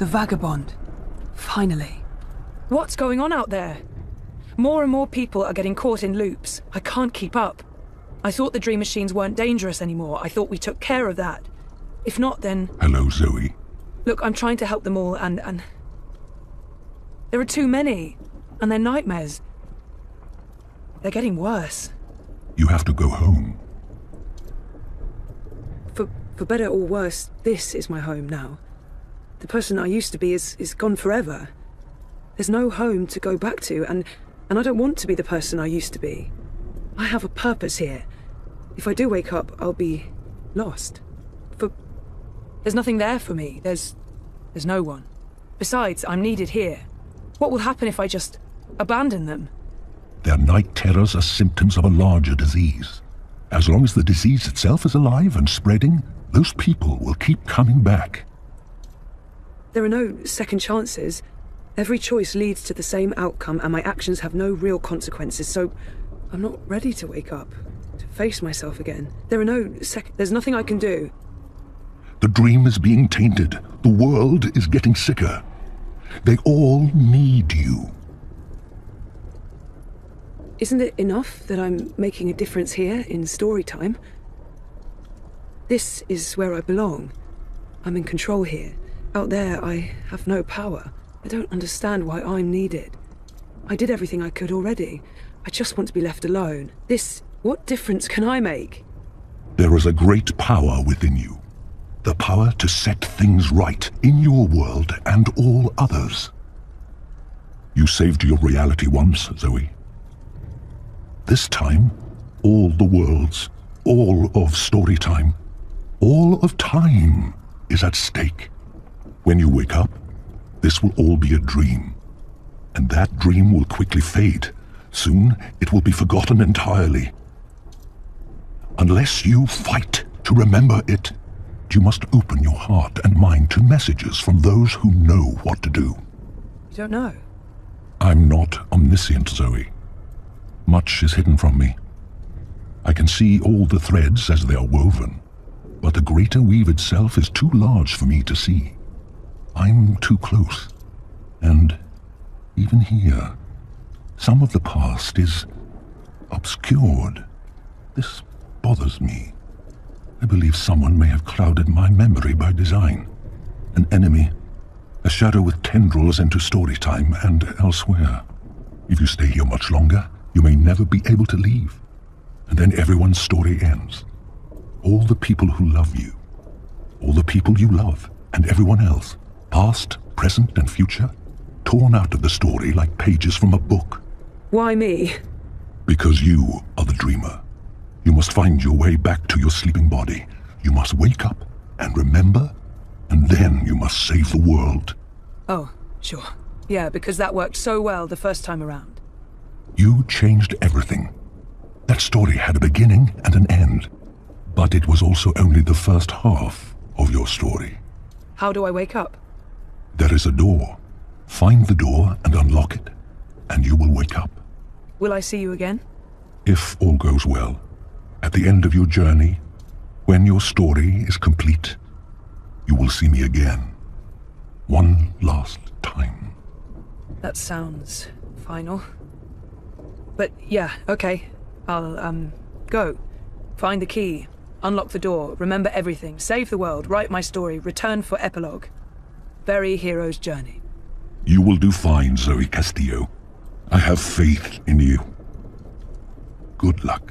The vagabond. Finally. What's going on out there? More and more people are getting caught in loops. I can't keep up. I thought the dream machines weren't dangerous anymore. I thought we took care of that. If not, then... Hello, Zoe. Look, I'm trying to help them all, and... There are too many. And they're nightmares. They're getting worse. You have to go home. For better or worse, this is my home now. The person I used to be is gone forever. There's no home to go back to, and I don't want to be the person I used to be. I have a purpose here. If I do wake up, I'll be lost. There's nothing there for me. There's no one. Besides, I'm needed here. What will happen if I just abandon them? Their night terrors are symptoms of a larger disease. As long as the disease itself is alive and spreading, those people will keep coming back. There are no second chances. Every choice leads to the same outcome, and my actions have no real consequences, so I'm not ready to wake up, to face myself again. There's nothing I can do. The dream is being tainted. The world is getting sicker. They all need you. Isn't it enough that I'm making a difference here in story time? This is where I belong. I'm in control here. Out there, I have no power. I don't understand why I'm needed. I did everything I could already. I just want to be left alone. What difference can I make? There is a great power within you. The power to set things right in your world and all others. You saved your reality once, Zoe. This time, all the worlds, all of story time, all of time is at stake. When you wake up, this will all be a dream. And that dream will quickly fade. Soon, it will be forgotten entirely. Unless you fight to remember it, you must open your heart and mind to messages from those who know what to do. You don't know? I'm not omniscient, Zoe. Much is hidden from me. I can see all the threads as they are woven, but the greater weave itself is too large for me to see. I'm too close, and even here, some of the past is obscured. This bothers me. I believe someone may have clouded my memory by design. An enemy, a shadow with tendrils into story time and elsewhere. If you stay here much longer, you may never be able to leave. And then everyone's story ends. All the people who love you, all the people you love, and everyone else, past, present, and future, torn out of the story like pages from a book. Why me? Because you are the dreamer. You must find your way back to your sleeping body. You must wake up and remember, and then you must save the world. Oh, sure. Yeah, because that worked so well the first time around. You changed everything. That story had a beginning and an end, but it was also only the first half of your story. How do I wake up? There is a door. Find the door and unlock it, and you will wake up. Will I see you again? If all goes well. At the end of your journey, when your story is complete, you will see me again. One last time. That sounds final. But yeah, okay. I'll, go. Find the key. Unlock the door. Remember everything. Save the world. Write my story. Return for epilogue. Bury hero's journey. You will do fine, Zoe Castillo. I have faith in you. Good luck.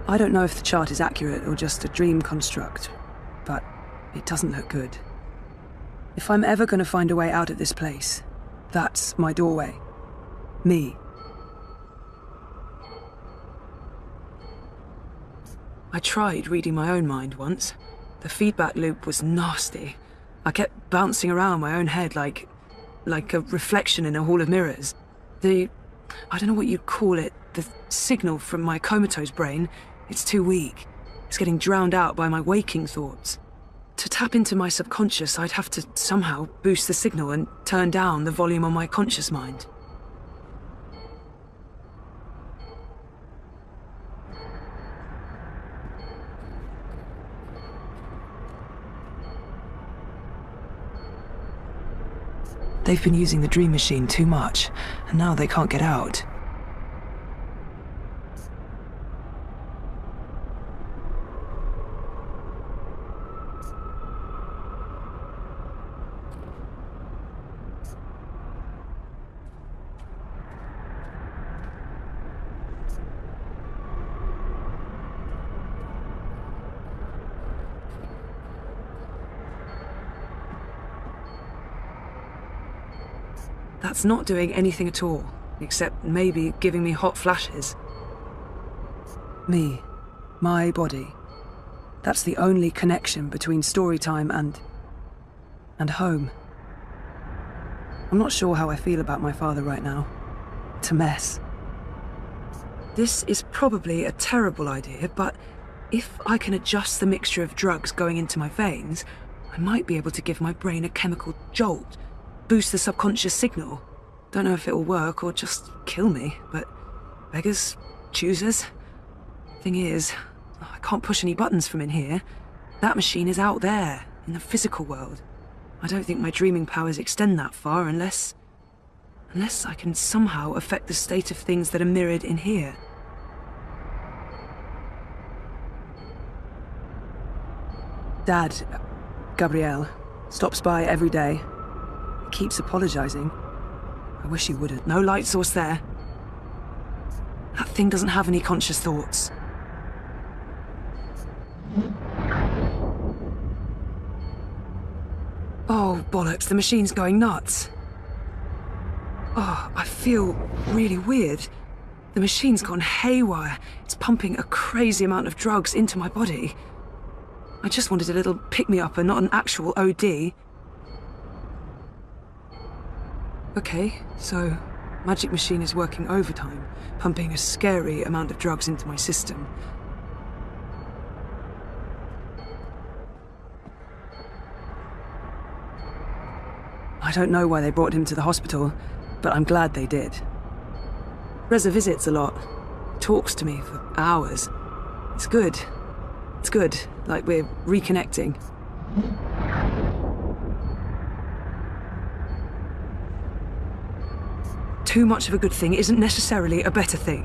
I don't know if the chart is accurate or just a dream construct, but it doesn't look good. If I'm ever going to find a way out of this place, that's my doorway. Me. I tried reading my own mind once. The feedback loop was nasty. I kept bouncing around my own head like a reflection in a hall of mirrors. I don't know what you'd call it, the signal from my comatose brain, it's too weak. It's getting drowned out by my waking thoughts. To tap into my subconscious, I'd have to somehow boost the signal and turn down the volume on my conscious mind. They've been using the dream machine too much, and now they can't get out. That's not doing anything at all, except maybe giving me hot flashes. Me, my body. That's the only connection between story time and home. I'm not sure how I feel about my father right now. It's a mess. This is probably a terrible idea, but if I can adjust the mixture of drugs going into my veins, I might be able to give my brain a chemical jolt. Boost the subconscious signal. Don't know if it'll work or just kill me, but beggars, choosers. Thing is, I can't push any buttons from in here. That machine is out there, in the physical world. I don't think my dreaming powers extend that far unless I can somehow affect the state of things that are mirrored in here. Dad, Gabrielle, stops by every day. He keeps apologizing. I wish he wouldn't. No light source there. That thing doesn't have any conscious thoughts. Oh, bollocks, the machine's going nuts. Oh, I feel really weird. The machine's gone haywire. It's pumping a crazy amount of drugs into my body. I just wanted a little pick-me-up and not an actual OD. Okay, so magic machine is working overtime, pumping a scary amount of drugs into my system. I don't know why they brought him to the hospital, but I'm glad they did. Reza visits a lot, talks to me for hours. It's good. It's good, like we're reconnecting. Too much of a good thing isn't necessarily a better thing.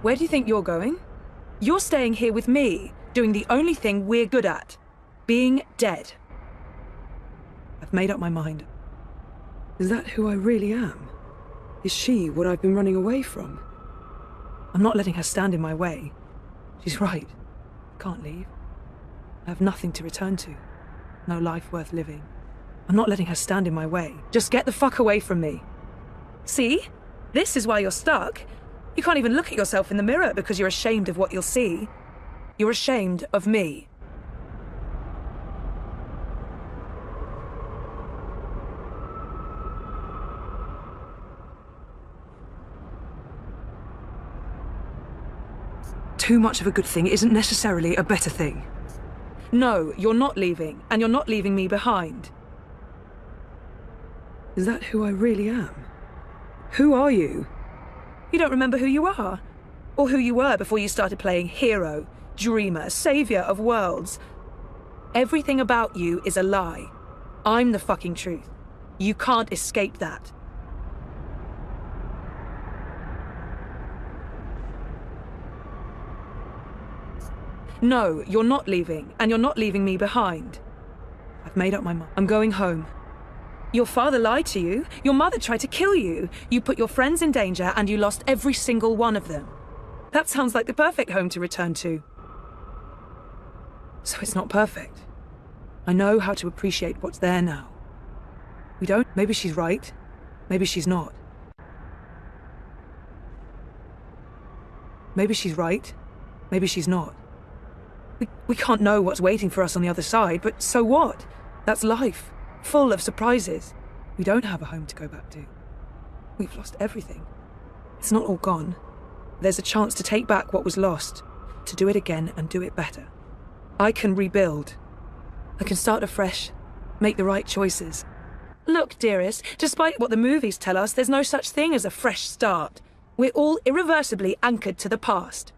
Where do you think you're going? You're staying here with me, doing the only thing we're good at. Being dead. I've made up my mind. Is that who I really am? Is she what I've been running away from? I'm not letting her stand in my way. She's right. I can't leave. I have nothing to return to. No life worth living. I'm not letting her stand in my way. Just get the fuck away from me. See? This is why you're stuck. You can't even look at yourself in the mirror because you're ashamed of what you'll see. You're ashamed of me. Too much of a good thing isn't necessarily a better thing. No, you're not leaving, and you're not leaving me behind. Is that who I really am? Who are you? You don't remember who you are, or who you were before you started playing hero, dreamer, savior of worlds. Everything about you is a lie. I'm the fucking truth. You can't escape that. No, you're not leaving, and you're not leaving me behind. I've made up my mind. I'm going home. Your father lied to you. Your mother tried to kill you. You put your friends in danger, and you lost every single one of them. That sounds like the perfect home to return to. So it's not perfect. I know how to appreciate what's there now. We don't. Maybe she's right. Maybe she's not. Maybe she's right. Maybe she's not. We can't know what's waiting for us on the other side, but so what? That's life, full of surprises. We don't have a home to go back to. We've lost everything. It's not all gone. There's a chance to take back what was lost, to do it again and do it better. I can rebuild. I can start afresh, make the right choices. Look, dearest, despite what the movies tell us, there's no such thing as a fresh start. We're all irreversibly anchored to the past.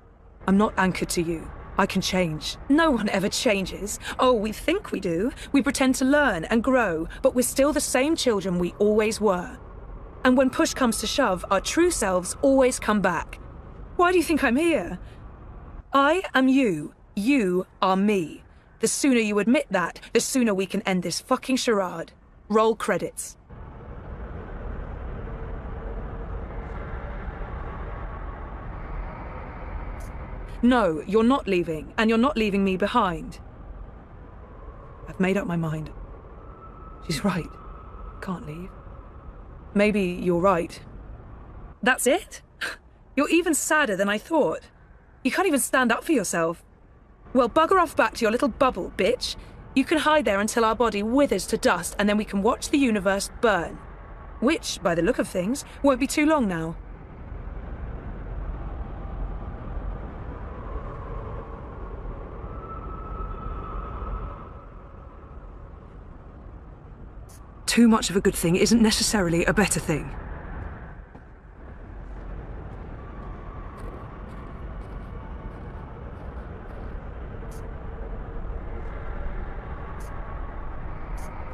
I'm not anchored to you. I can change. No one ever changes. Oh, we think we do. We pretend to learn and grow, but we're still the same children we always were. And when push comes to shove, our true selves always come back. Why do you think I'm here? I am you. You are me. The sooner you admit that, the sooner we can end this fucking charade. Roll credits. No, you're not leaving, and you're not leaving me behind. I've made up my mind. She's right. Can't leave. Maybe you're right. That's it? You're even sadder than I thought. You can't even stand up for yourself. Well, bugger off back to your little bubble, bitch. You can hide there until our body withers to dust, and then we can watch the universe burn. Which, by the look of things, won't be too long now. Too much of a good thing isn't necessarily a better thing.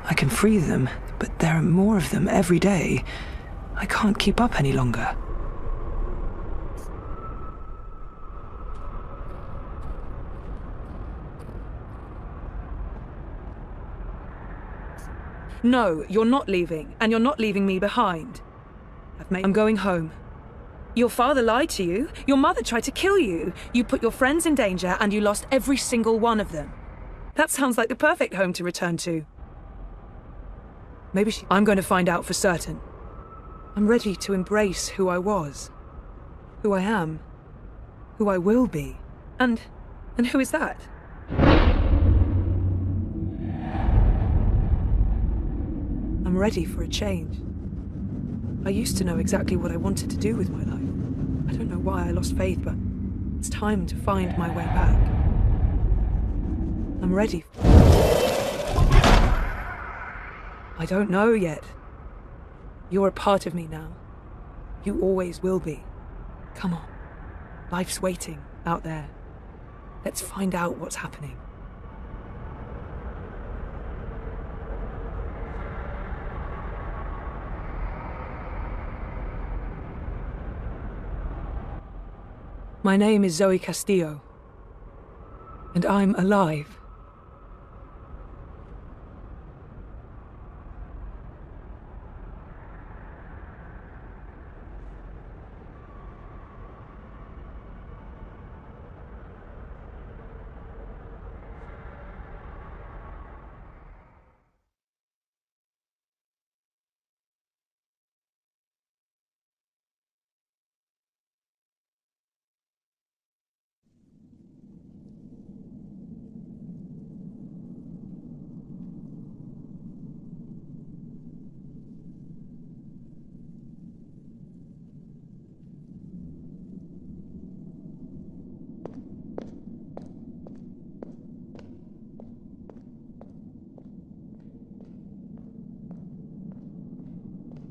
I can free them, but there are more of them every day. I can't keep up any longer. No, you're not leaving, and you're not leaving me behind. I'm going home. Your father lied to you. Your mother tried to kill you. You put your friends in danger, and you lost every single one of them. That sounds like the perfect home to return to. I'm going to find out for certain. I'm ready to embrace who I was, who I am, who I will be. And who is that? I'm ready for a change. I used to know exactly what I wanted to do with my life. I don't know why I lost faith, but it's time to find my way back. I'm ready. I don't know yet. You're a part of me now. You always will be. Come on. Life's waiting out there. Let's find out what's happening. My name is Zoe Castillo, and I'm alive.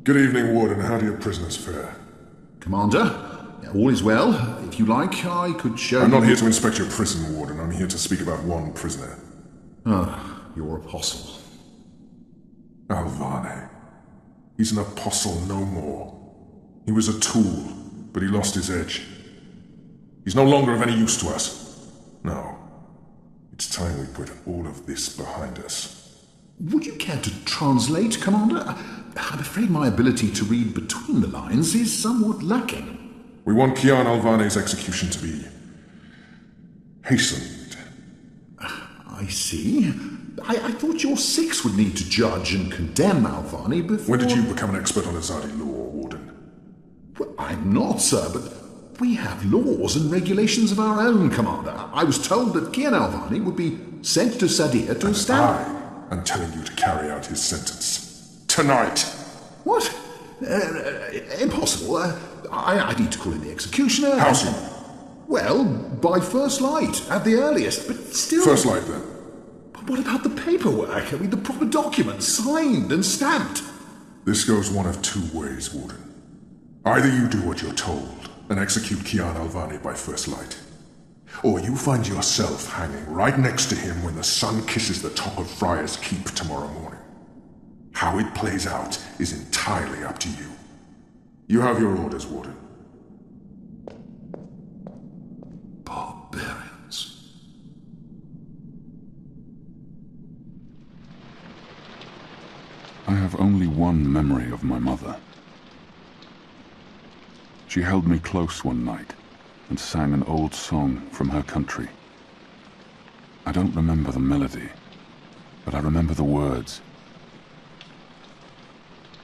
Good evening, Warden. How do your prisoners fare? Commander, all is well. If you like, I could show you... I'm not here to inspect your prison, Warden. I'm here to speak about one prisoner. Ah, your apostle. Alvane. He's an apostle no more. He was a tool, but he lost his edge. He's no longer of any use to us. No. It's time we put all of this behind us. Would you care to translate, Commander? I'm afraid my ability to read between the lines is somewhat lacking. We want Kian Alvane's execution to be hastened. I see. I thought your six would need to judge and condemn Alvani before... When did you become an expert on Azadi law, Warden? Well, I'm not, sir, but we have laws and regulations of our own, Commander. I was told that Kian Alvani would be sent to Sadir to establish... I am telling you to carry out his sentence. Tonight! What? Impossible. I need to call in the executioner. How soon? Well, by first light, at the earliest, but still... First light, then. But what about the paperwork? I mean, the proper documents, signed and stamped. This goes one of two ways, Warden. Either you do what you're told and execute Kian Alvani by first light, or you find yourself hanging right next to him when the sun kisses the top of Friar's Keep tomorrow morning. How it plays out is entirely up to you. You have your orders, Warden. Barbarians. I have only one memory of my mother. She held me close one night and sang an old song from her country. I don't remember the melody, but I remember the words.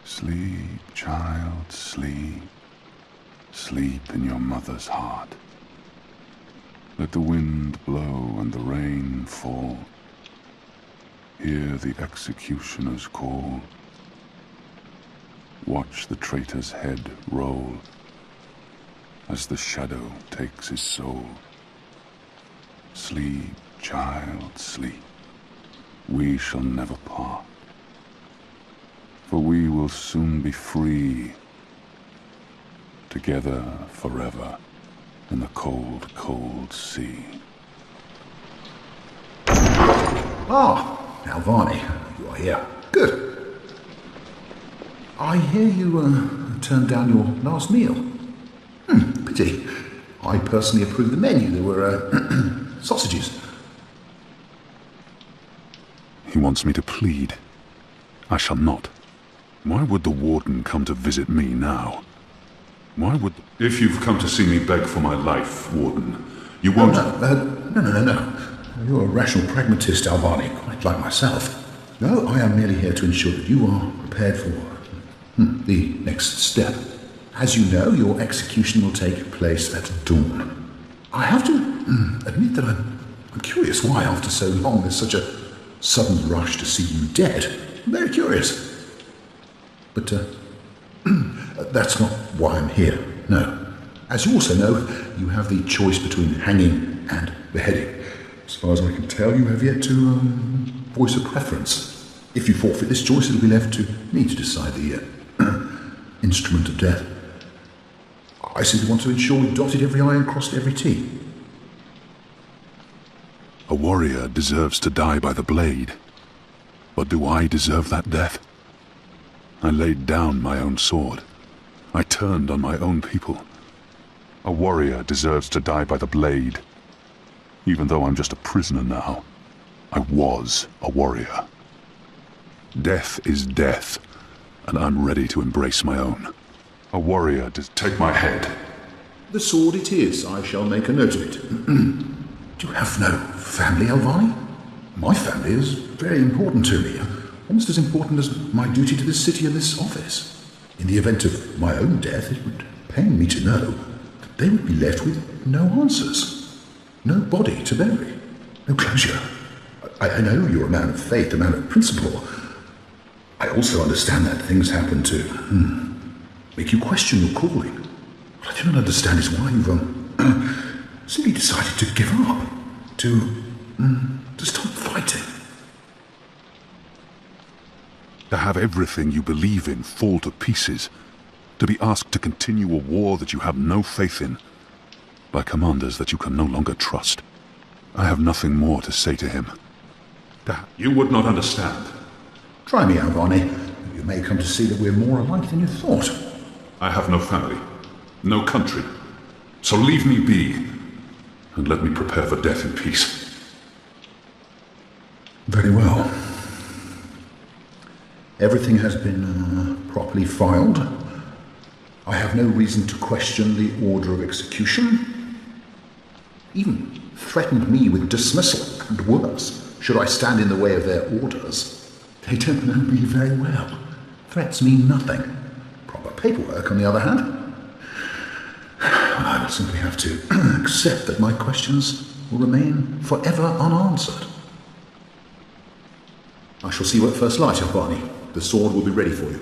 Sleep, child, sleep. Sleep in your mother's heart. Let the wind blow and the rain fall. Hear the executioner's call. Watch the traitor's head roll as the shadow takes his soul. Sleep, child, sleep. We shall never part, for we will soon be free, together forever in the cold, cold sea. Ah, Alvani, you are here. Good. I hear you turned down your last meal. Pity. I personally approved the menu. There were sausages. He wants me to plead. I shall not. Why would the warden come to visit me now? Why would... If you've come to see me beg for my life, Warden, you won't... No. You're a rational pragmatist, Alvani, quite like myself. No, I am merely here to ensure that you are prepared for the next step. As you know, your execution will take place at dawn. I have to admit that I'm curious why, after so long, there's such a sudden rush to see you dead. I'm very curious. But that's not why I'm here, no. As you also know, you have the choice between hanging and beheading. As far as I can tell, you have yet to voice a preference. If you forfeit this choice, it'll be left to me to decide the instrument of death. I simply want to ensure we've dotted every I and crossed every T. A warrior deserves to die by the blade. But do I deserve that death? I laid down my own sword. I turned on my own people. A warrior deserves to die by the blade. Even though I'm just a prisoner now, I was a warrior. Death is death, and I'm ready to embrace my own. A warrior does... Take my head. The sword it is. I shall make a note of it. Do you have no family, Alvani? My family is very important to me. Almost as important as my duty to this city and this office. In the event of my own death, it would pain me to know that they would be left with no answers. No body to bury. No closure. I know you're a man of faith, a man of principle. I also understand that things happen to make you question your calling. What I do not understand is why you've simply decided to give up. To stop fighting. To have everything you believe in fall to pieces. To be asked to continue a war that you have no faith in. By commanders that you can no longer trust. I have nothing more to say to him. You would not understand. Try me, Alvani. You may come to see that we're more alike than you thought. I have no family, no country. So leave me be, and let me prepare for death in peace. Very well. Everything has been properly filed. I have no reason to question the order of execution. Even threatened me with dismissal and worse. should I stand in the way of their orders. They don't know me very well. Threats mean nothing. Proper paperwork, on the other hand. I will simply have to accept that my questions will remain forever unanswered. I shall see you at first light, Barney. The sword will be ready for you.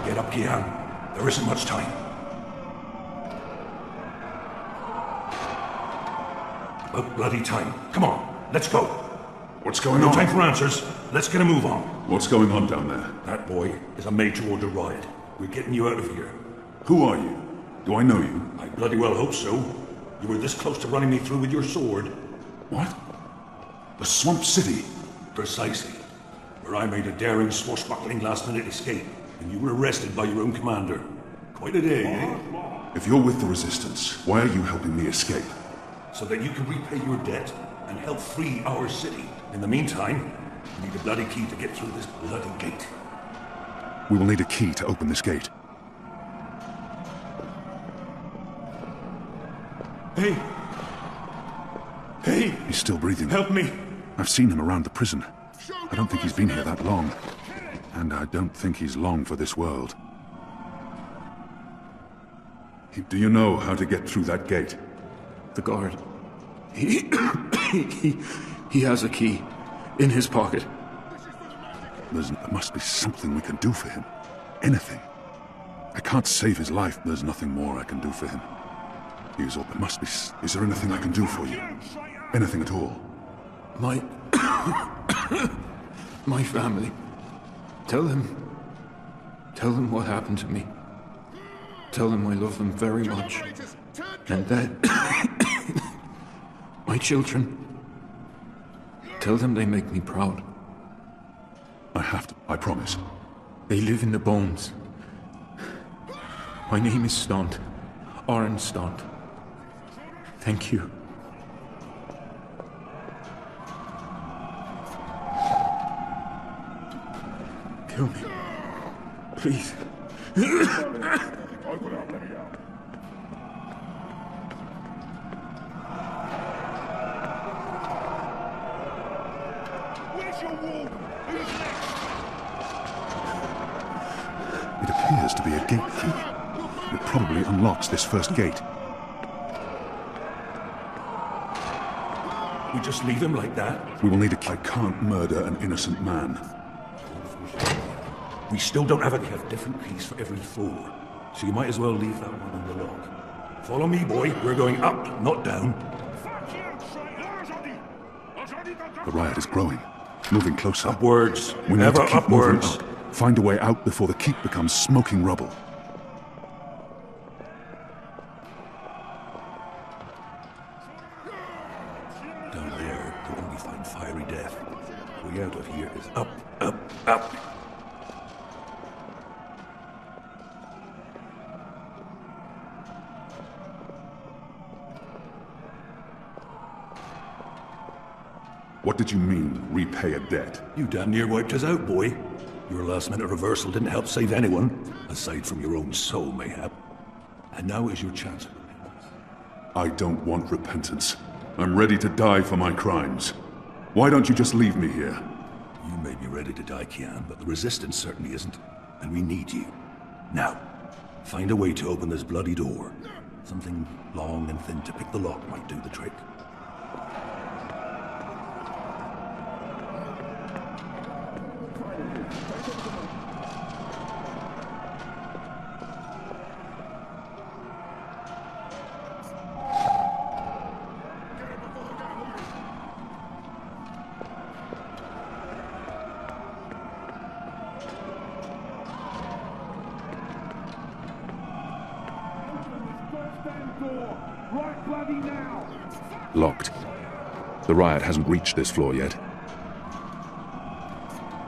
Get up, Kian. There isn't much time. About bloody time. Come on, let's go. What's going No on? time for answers. Let's get a move on. What's going on down there? That boy is a major order riot. We're getting you out of here. Who are you? Do I know you? I bloody well hope so. You were this close to running me through with your sword. What? The Swamp City? Precisely. Where I made a daring, swashbuckling last-minute escape, and you were arrested by your own commander. Quite a day, eh? If you're with the Resistance, why are you helping me escape? So that you can repay your debt and help free our city. In the meantime, you need a bloody key to get through this bloody gate. We will need a key to open this gate. Hey! Hey! He's still breathing. Help me! I've seen him around the prison. I don't think he's been here that long. And I don't think he's long for this world. Do you know how to get through that gate? The guard. He has a key in his pocket. There must be something we can do for him. Anything. I can't save his life. There's nothing more I can do for him. There must be. Is there anything I can do for you? Anything at all? My... my family. Tell them what happened to me. Tell them I love them very much. And that... my children. Tell them they make me proud. I have to. I promise. They live in the bones. My name is Stant. Arn Stant. Thank you. Kill me. Please. It appears to be a gate key. It probably unlocks this first gate. We just leave him like that? We will need a key. I can't murder an innocent man. We still don't have a... We have different keys for every floor. So you might as well leave that one on the lock. Follow me, boy. We're going up, not down. The riot is growing. Moving closer. Upwards. We need Ever to keep moving upwards. up. Find a way out before the keep becomes smoking rubble. Down there, you'll only find fiery death. The way out of here is up, up, up. What did you mean, repay a debt? You damn near wiped us out, boy. Your last-minute reversal didn't help save anyone, aside from your own soul, mayhap. And now is your chance. I don't want repentance. I'm ready to die for my crimes. Why don't you just leave me here? You may be ready to die, Kian, but the Resistance certainly isn't. And we need you. Now, find a way to open this bloody door. Something long and thin to pick the lock might do the trick. Locked. The riot hasn't reached this floor yet.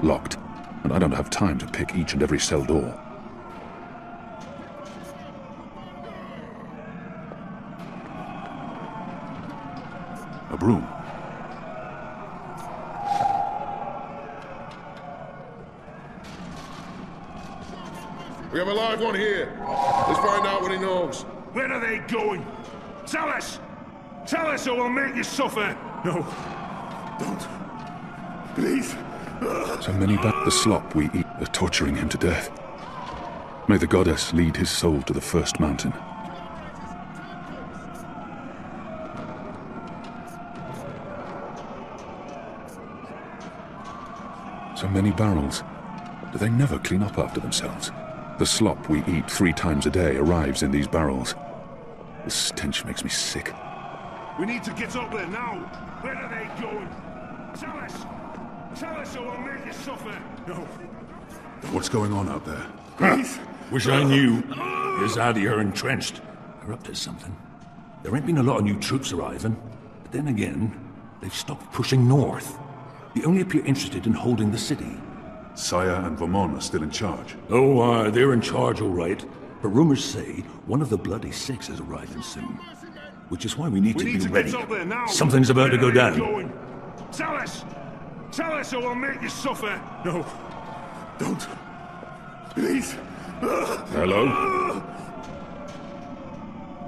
Locked. And I don't have time to pick each and every cell door. A broom. We have a live one here. Let's find out what he knows. Where are they going? Tell us! Tell us or we'll make you suffer! No. Don't. Please. So many the slop we eat are torturing him to death. May the goddess lead his soul to the first mountain. So many barrels. Do they never clean up after themselves? The slop we eat 3 times a day arrives in these barrels. The stench makes me sick. We need to get up there now! Where are they going? Tell us! Tell us or we'll make you suffer! No. What's going on out there? Please. Wish I knew. Here's Addy are entrenched. They're up to something. There ain't been a lot of new troops arriving, but then again, they've stopped pushing north. They only appear interested in holding the city. Saya and Vermont are still in charge. Oh, they're in charge, all right. But rumors say one of the Bloody Six is arriving soon. Which is why we need to be ready. Something's about to go down. Tell us! Tell us or we'll make you suffer! No. Don't. Please. Hello?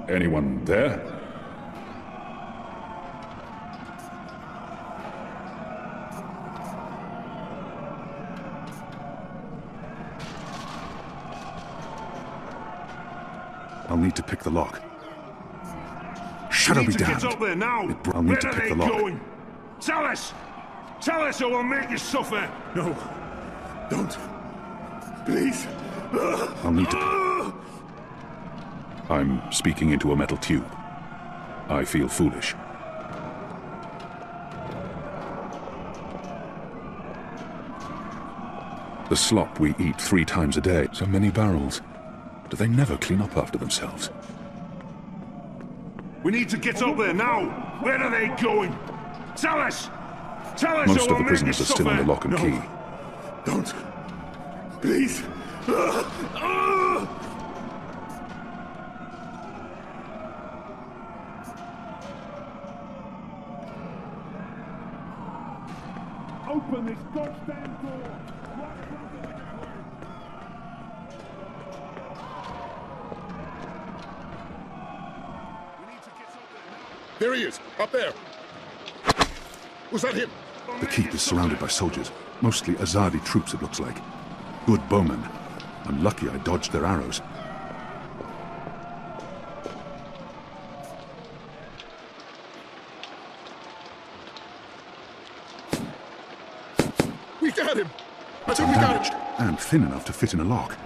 Anyone there? I'll need to pick the lock. Shadow be damned. Get up there now. I'll need to pick the lock. Going? Tell us! Tell us or we'll make you suffer! No. Don't. Please. I'll need to... I'm speaking into a metal tube. I feel foolish. The slop we eat 3 times a day. So many barrels. Do they never clean up after themselves? We need to get up there now! Where are they going? Tell us! Tell us Most or of the we'll prisoners make are you still under suffer. lock and key. Don't. Please. Open this goddamn door! There he is, up there. Was that him? The keep is surrounded by soldiers. Mostly Azadi troops, it looks like. Good bowmen. I'm lucky I dodged their arrows. We got him! I think we got him! And thin enough to fit in a lock.